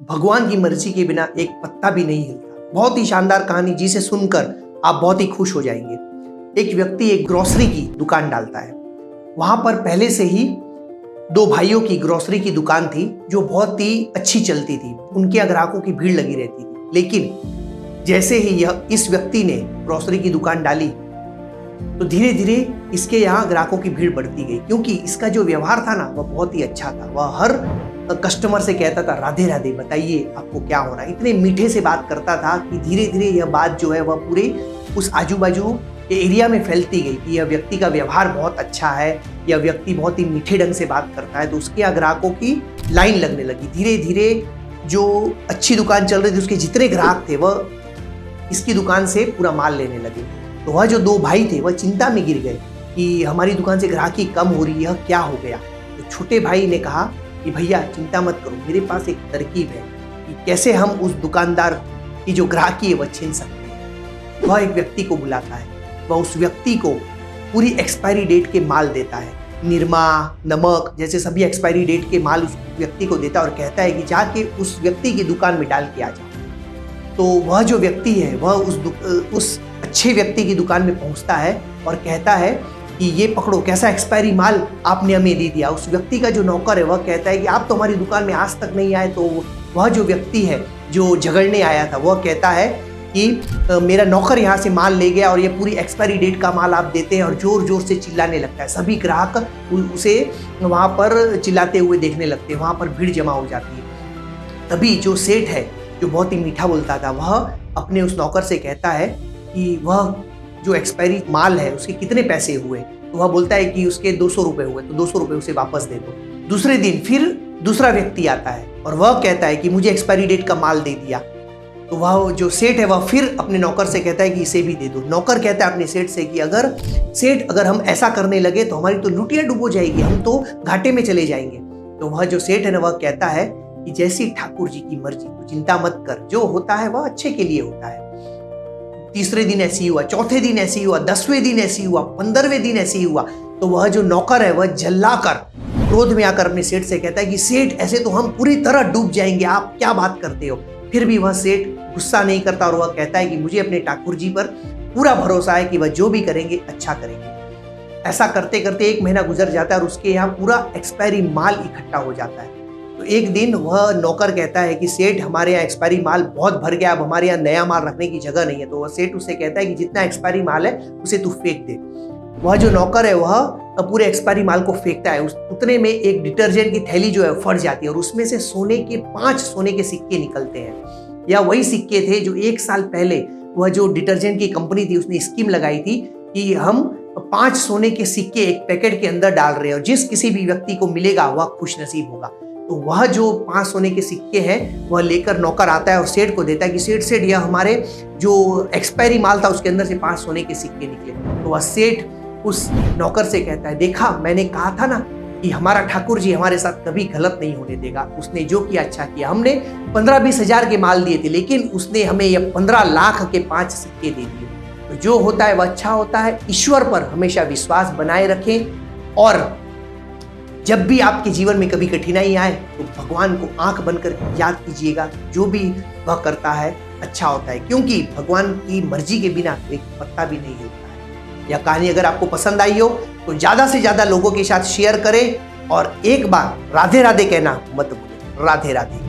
भगवान की मर्जी के बिना एक पत्ता भी नहीं हिलता। बहुत ही शानदार कहानी जिसे सुनकर आप बहुत ही खुश हो जाएंगे। एक व्यक्ति एक ग्रोसरी की दुकान डालता है। वहां पर पहले से ही दो भाइयों की ग्रोसरी की दुकान थी जो बहुत ही अच्छी चलती थी। उनके ग्राहकों की भीड़ लगी रहती थी। लेकिन जैसे ही इस व्यक्ति ने ग्रोसरी की दुकान डाली तो धीरे धीरे इसके यहाँ ग्राहकों की भीड़ बढ़ती गई, क्योंकि इसका जो व्यवहार था ना वह बहुत ही अच्छा था। वह हर कस्टमर से कहता था राधे राधे, बताइए आपको क्या हो रहा है। इतने मीठे से बात करता था कि धीरे धीरे यह बात जो है वह पूरे उस आजू बाजू के एरिया में फैलती गई कि यह व्यक्ति का व्यवहार बहुत अच्छा है, यह व्यक्ति बहुत ही मीठे ढंग से बात करता है। तो उसके यहाँ ग्राहकों की लाइन लगने लगी। धीरे धीरे जो अच्छी दुकान चल रही थी उसके जितने ग्राहक थे वह इसकी दुकान से पूरा माल लेने लगे। तो वह जो दो भाई थे वह चिंता में गिर गए कि हमारी दुकान से ग्राहकी कम हो रही है, क्या हो गया। तो छोटे भाई ने कहा कि भैया चिंता मत करो, मेरे पास एक तरकीब है कि कैसे हम उस दुकानदार की जो ग्राहकी है वह छीन सकते हैं। वह एक व्यक्ति को बुलाता है, वह उस व्यक्ति को पूरी एक्सपायरी डेट के माल देता है। निरमा, नमक जैसे सभी एक्सपायरी डेट के माल उस व्यक्ति को देता है और कहता है कि जाके उस व्यक्ति की दुकान में डाल के आ जाओ। तो वह जो व्यक्ति है वह उस अच्छे व्यक्ति की दुकान में पहुंचता है और कहता है कि ये पकड़ो, कैसा एक्सपायरी माल आपने हमें दे दिया। उस व्यक्ति का जो नौकर है वह कहता है कि आप तो हमारी दुकान में आज तक नहीं आए। तो वह जो व्यक्ति है जो झगड़ने आया था वह कहता है कि मेरा नौकर यहाँ से माल ले गया और ये पूरी एक्सपायरी डेट का माल आप देते हैं, और जोर जोर से चिल्लाने लगता है। सभी ग्राहक उसे वहाँ पर चिल्लाते हुए देखने लगते हैं। वहाँ पर भीड़ जमा हो जाती है। तभी जो सेठ है जो बहुत ही मीठा बोलता था वह अपने उस नौकर से कहता है कि वह जो एक्सपायरी माल है उसके कितने पैसे हुए। तो वह बोलता है कि उसके 200 रुपये हुए। तो 200 रुपये उसे वापस दे दो। दूसरे दिन फिर दूसरा व्यक्ति आता है और वह कहता है कि मुझे एक्सपायरी डेट का माल दे दिया। तो वह जो सेठ है वह फिर अपने नौकर से कहता है कि इसे भी दे दो। नौकर कहता है अपने सेठ से कि अगर हम ऐसा करने लगे तो हमारी तो लुटिया डूब हो जाएगी, हम तो घाटे में चले जाएंगे। तो वह जो सेठ है ना वह कहता है कि जैसी ठाकुर जी की मर्जी, तो चिंता मत कर, जो होता है वह अच्छे के लिए होता है। तीसरे दिन ऐसी हुआ, चौथे दिन ऐसी हुआ, 10वें दिन ऐसी हुआ, 15वें दिन ऐसी हुआ। तो वह जो नौकर है वह जल्लाकर क्रोध में आकर अपने सेठ से कहता है कि सेठ ऐसे तो हम पूरी तरह डूब जाएंगे, आप क्या बात करते हो। फिर भी वह सेठ गुस्सा नहीं करता और वह कहता है कि मुझे अपने ठाकुर जी पर पूरा भरोसा है कि वह जो भी करेंगे अच्छा करेंगे। ऐसा करते करते 1 महीना गुजर जाता है और उसके यहाँ पूरा एक्सपायरी माल इकट्ठा हो जाता है। तो एक दिन वह नौकर कहता है कि सेठ हमारे यहाँ एक्सपायरी माल बहुत भर गया, अब हमारे यहाँ नया माल रखने की जगह नहीं है। तो वह सेठ उससे कहता है कि जितना एक्सपायरी माल है उसे तू फेंक दे। वह जो नौकर है वह पूरे एक्सपायरी माल को फेंकता है। उतने में एक डिटर्जेंट की थैली जो है फट जाती है और उसमें से 5 सोने के सिक्के निकलते हैं। या वही सिक्के थे जो 1 साल पहले वह जो डिटर्जेंट की कंपनी थी उसने स्कीम लगाई थी कि हम 5 सोने के सिक्के एक पैकेट के अंदर डाल रहे हैं और जिस किसी भी व्यक्ति को मिलेगा वह खुशनसीब होगा। तो वह जो 5 सोने के सिक्के हैं वह लेकर नौकर आता है और सेठ को देता है कि सेठ यह हमारे जो एक्सपायरी माल था उसके अंदर से 5 सोने के सिक्के निकले। तो वह सेठ उस नौकर से कहता है, देखा मैंने कहा था ना कि हमारा ठाकुर जी हमारे साथ कभी गलत नहीं होने देगा। उसने जो किया अच्छा किया। हमने 15-20 हजार के माल दिए थे लेकिन उसने हमें यह 15 लाख के 5 सिक्के दे दिए। तो जो होता है वह अच्छा होता है। ईश्वर पर हमेशा विश्वास बनाए रखें और जब भी आपके जीवन में कभी कठिनाई आए तो भगवान को आंख बनकर याद कीजिएगा। जो भी वह करता है अच्छा होता है, क्योंकि भगवान की मर्जी के बिना एक पत्ता भी नहीं हिलता है। यह कहानी अगर आपको पसंद आई हो तो ज़्यादा से ज़्यादा लोगों के साथ शेयर करें और एक बार राधे राधे कहना मत भूलें। राधे राधे।